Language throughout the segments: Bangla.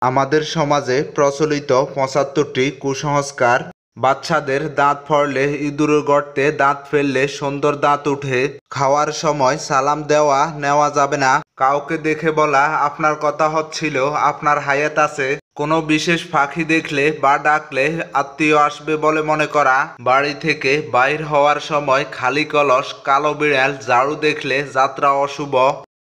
আমাদের সমাজে প্রচলিত ৭৫টি কুসংস্কার। বাচ্চাদের দাঁত ফেললে ইঁদুরের গর্তে দাঁত ফেললে সুন্দর দাঁত উঠে, খাওয়ার সময় সালাম দেওয়া নেওয়া যাবে না, কাউকে দেখে বলা আপনার কথা হচ্ছিল, আপনার হায়াত আছে, কোনো বিশেষ পাখি দেখলে বা ডাকলে আত্মীয় আসবে বলে মনে করা, বাড়ি থেকে বাইর হওয়ার সময় খালি কলস, কালো বিড়াল, ঝাড়ু দেখলে যাত্রা অশুভ,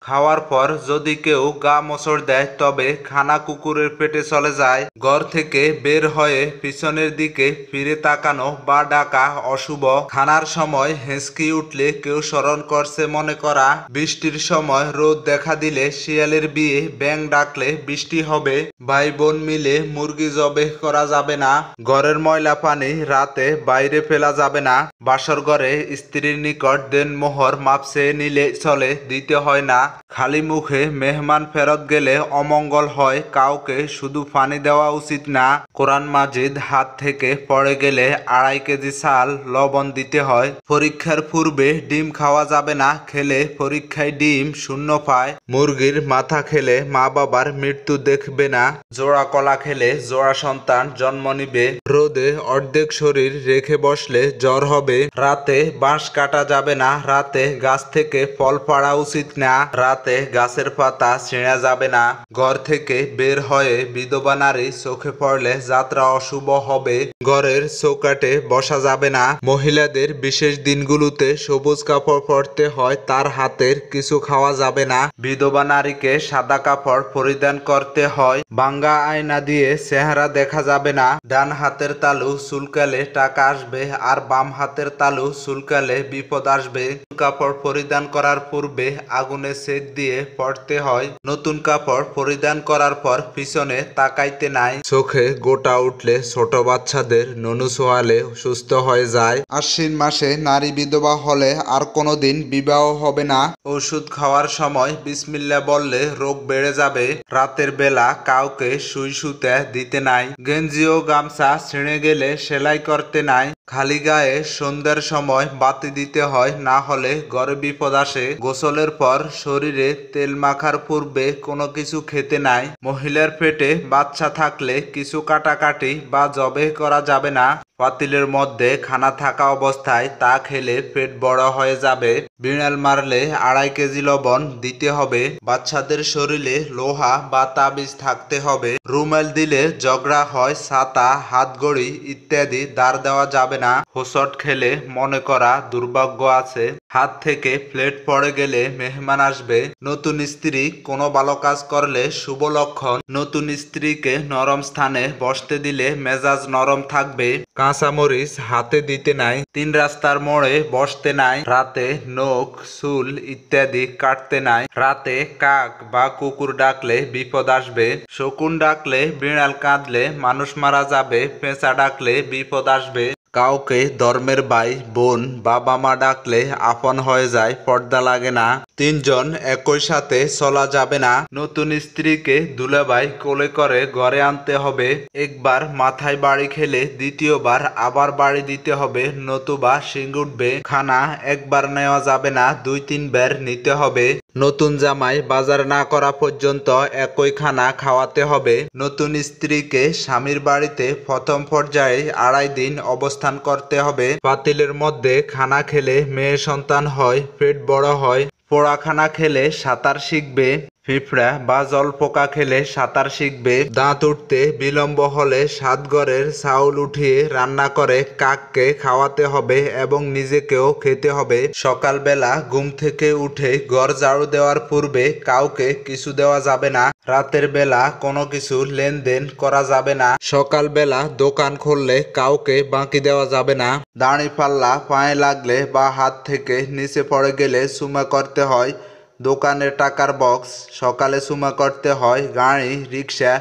খাওয়ার পর যদি কেউ গা মোচড় দেয় তবে খানা কুকুরের পেটে চলে যায়, ঘর থেকে বের হয়ে পিছনের দিকে ফিরে তাকানো বা ডাকা অশুভ, খানার সময় হেঁচকি উঠলে কেউ স্মরণ করছে মনে করা, বৃষ্টির সময় রোদ দেখা দিলে শিয়ালের বিয়ে, ব্যাঙ ডাকলে বৃষ্টি হবে, ভাই বোন মিলে মুরগি জবে করা যাবে না, ঘরের ময়লা পানি রাতে বাইরে ফেলা যাবে না, বাসর ঘরে স্ত্রীর নিকট দেনমোহর মাপ চেয়ে নিলে চলে, দিতে হয় না, খালি মুখে মেহমান ফেরত গেলে অমঙ্গল হয়, কাউকে শুধু পানি দেওয়া উচিত না, কোরআন মাজিদ হাত থেকে পড়ে গেলে ২.৫ কেজি চাল লবণ দিতে হয়, পরীক্ষার পূর্বে ডিম খাওয়া যাবে না, খেলে পরীক্ষায় ডিম শূন্য পায়, মুরগির মাথা খেলে মা বাবার মৃত্যু দেখবে না, জোড়া কলা খেলে জোড়া সন্তান জন্ম নিবে, রোদে অর্ধেক শরীর রেখে বসলে জ্বর হবে, রাতে বাঁশ কাটা যাবে না, রাতে গাছ থেকে ফল পাড়া উচিত না, রাতে গাছের পাতা ছিঁড়া যাবে না, ঘর থেকে বের হয়ে বিধবা নারী চোখে পড়লে যাত্রা অশুভ হবে, ঘরের চৌকাঠে বসা যাবে না, মহিলাদের বিশেষ দিনগুলোতে সবুজ কাপড় পরতে হয়, তার হাতের কিছু খাওয়া যাবে না, বিধবা নারীকে সাদা কাপড় পরিধান করতে হয়, ভাঙ্গা আয়না দিয়ে চেহারা দেখা যাবে না, ডান হাতের তালু চুলকালে টাকা আসবে আর বাম হাতের তালু চুলকালে বিপদ আসবে, কাপড় পরিধান করার পূর্বে আগুনে সেক দিয়ে পড়তে হয়, নতুন কাপড় পরিধান করার পর পিছনে তাকাইতে নাই, চোখে গোটা উঠলে ছোট বাচ্চাদের ননু ছোঁয়ালে সুস্থ হয়ে যায়, আশ্বিন মাসে নারী বিধবা হলে আর কোনোদিন বিবাহ হবে না, ওষুধ খাওয়ার সময় বিসমিল্লাহ বললে রোগ বেড়ে যাবে, রাতের বেলা কাউকে সুই সুতে দিতে নাই, গেঞ্জি ও গামছা ছিঁড়ে গেলে সেলাই করতে নাই, খালি গায়ে সন্ধ্যার সময় বাতি দিতে হয়, না হলে ঘরে বিপদ আসে, গোসলের পর শরীরে তেল মাখার পূর্বে কোনো কিছু খেতে নাই, মহিলার পেটে বাচ্চা থাকলে কিছু কাটাকাটি বা জবে করা যাবে না, পাতিলের মধ্যে খানা থাকা অবস্থায় তা খেলে পেট বড় হয়ে যাবে, বিড়াল মারলে ২.৫ কেজি লবণ দিতে হবে, বাচ্চাদের শরীরে লোহা বা তাবিজ থাকতে হবে, রুমাল দিলে ঝগড়া হয়, ছাতা, হাতঘড়ি ইত্যাদি দাঁড় দেওয়া যাবে না, হোঁচট খেলে মনে করা দুর্ভাগ্য আছে, হাত থেকে প্লেট পড়ে গেলে মেহমান আসবে, নতুন স্ত্রী কোনো ভালো কাজ করলে শুভ লক্ষণ, নতুন স্ত্রীকে নরম স্থানে বসতে দিলে মেজাজ নরম থাকবে, কাঁচামরিচ হাতে দিতে নাই, ৩ রাস্তার মোড়ে বসতে নাই, রাতে নখ, চুল ইত্যাদি কাটতে নাই, রাতে কাক বা কুকুর ডাকলে বিপদ আসবে, শকুন ডাকলে, বিড়াল কাঁদলে মানুষ মারা যাবে, পেঁচা ডাকলে বিপদ আসবে, কাউকে ধর্মের ভাই বোন বাবা মা ডাকলে আপন হয়ে যায়, পর্দা লাগে না, ৩ জন একই সাথে চলা যাবে না, নতুন স্ত্রীকে দুলাভাই কোলে করে ঘরে আনতে হবে, একবার মাথায় বাড়ি খেলে দ্বিতীয়বার আবার বাড়ি দিতে হবে, নতুবা শিং উঠবে, খানা একবার নেওয়া যাবে না, ২-৩ বার নিতে হবে, নতুন জামাই বাজার না করা পর্যন্ত একই খানা খাওয়াতে হবে, নতুন স্ত্রীকে স্বামীর বাড়িতে প্রথম পর্যায়ে ২.৫ দিন অবস্থান করতে হবে, পাতিলের মধ্যে খানা খেলে মেয়ে সন্তান হয়, পেট বড় হয়, পোড়া খানা খেলে সাঁতার শিখবে, পিঁপড়া বা জলপোকা খেলে সাঁতার শিখবে, দাঁত উঠতে বিলম্ব হলে ৭ ঘরের চাউল উঠিয়ে রান্না করে কাককে খাওয়াতে হবে এবং নিজেকেও খেতে হবে, সকালবেলা ঘুম থেকে উঠে ঘর ঝাড়ু দেওয়ার পূর্বে কাউকে কিছু দেওয়া যাবে না, রাতের বেলা কোনো কিছু লেনদেন করা যাবে না, সকালবেলা দোকান খুললে কাউকে বাকি দেওয়া যাবে না, দাঁড়িপাল্লা পায়ে লাগলে বা হাত থেকে নিচে পড়ে গেলে চুমা করতে হয়, দোকানের টাকার বক্স সকালে চুমা করতে হয়, গাড়ি রিক্সা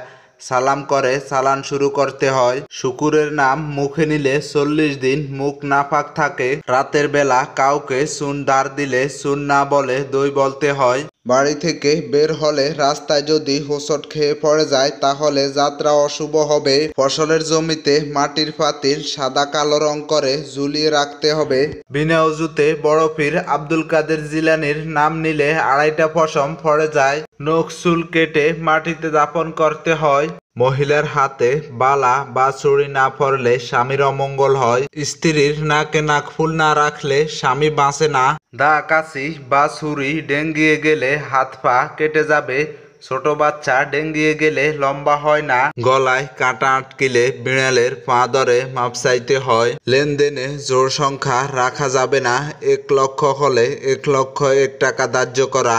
সালাম করে চালান শুরু করতে হয়, শুকুরের নাম মুখে নিলে ৪০ দিন মুখ নাপাক থাকে, রাতের বেলা কাউকে চুন ধার দিলে চুন না বলে দই বলতে হয়, বাড়ি থেকে বের হলে রাস্তায় যদি হোঁচট খেয়ে পড়ে যায় তাহলে যাত্রা অশুভ হবে, ফসলের জমিতে মাটির পাতিল সাদা কালো রং করে ঝুলিয়ে রাখতে হবে, বিনা অজুতে বড় পীর আব্দুল কাদের জিলানীর নাম নিলে ২.৫টা পশম পড়ে যায়, নখ চুল কেটে মাটিতে দাফন করতে হয়। মহিলার হাতে বালা বা চুড়ি না পরলে স্বামীর অমঙ্গল হয়। স্ত্রীর নাকে নাকফুল না রাখলে স্বামী বাঁচে না। দা কাশি বা ছুরি ডেঙ্গিয়ে গেলে হাত পা কেটে যাবে। ছোট বাচ্চা ডেঙ্গিয়ে গেলে লম্বা হয় না। গলায় কাঁটা আটকিলে বিড়ালের পা ধরে মাপ চাইতে হয়। লেনদেনে জোড় সংখ্যা রাখা যাবে না। 1 লক্ষ হলে 1 লক্ষ 1 টাকা ধার্য করা।